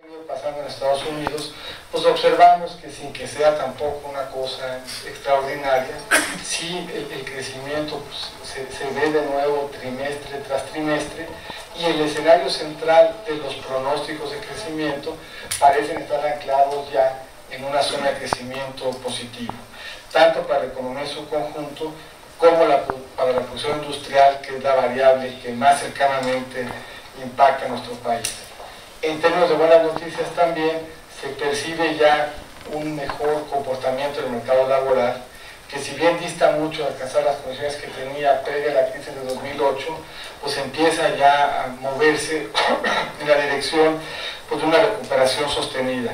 Pasando en Estados Unidos, pues observamos que sin que sea tampoco una cosa extraordinaria, sí el crecimiento pues, se ve de nuevo trimestre tras trimestre, y el escenario central de los pronósticos de crecimiento parecen estar anclados ya en una zona de crecimiento positivo, tanto para la economía en su conjunto como para la producción industrial, que es la variable que más cercanamente impacta a nuestro país. En términos de buenas noticias también se percibe ya un mejor comportamiento del mercado laboral, que si bien dista mucho de alcanzar las condiciones que tenía previa a la crisis de 2008, pues empieza ya a moverse en la dirección pues, de una recuperación sostenida.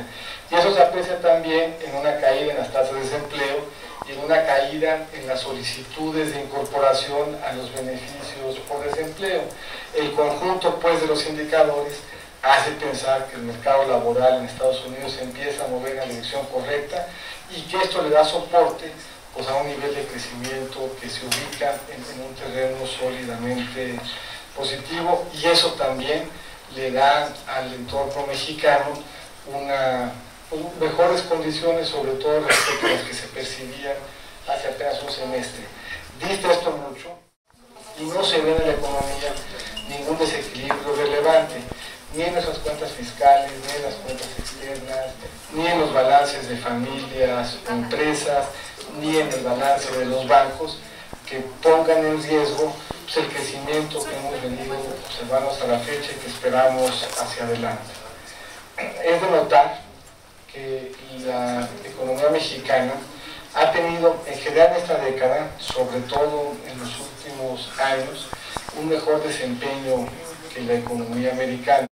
Y eso se aprecia también en una caída en las tasas de desempleo y en una caída en las solicitudes de incorporación a los beneficios por desempleo. El conjunto pues, de los indicadores hace pensar que el mercado laboral en Estados Unidos se empieza a mover en la dirección correcta y que esto le da soporte pues, a un nivel de crecimiento que se ubica en un terreno sólidamente positivo, y eso también le da al entorno mexicano mejores condiciones, sobre todo respecto a las que se percibían hace apenas un semestre. Dista esto mucho y no se ve en la economía ningún desequilibrio relevante, ni en nuestras cuentas fiscales, ni en las cuentas externas, ni en los balances de familias o empresas, ni en el balance de los bancos, que pongan en riesgo pues, el crecimiento que hemos venido observando hasta la fecha y que esperamos hacia adelante. Es de notar que la economía mexicana ha tenido, en general en esta década, sobre todo en los últimos años, un mejor desempeño que la economía americana.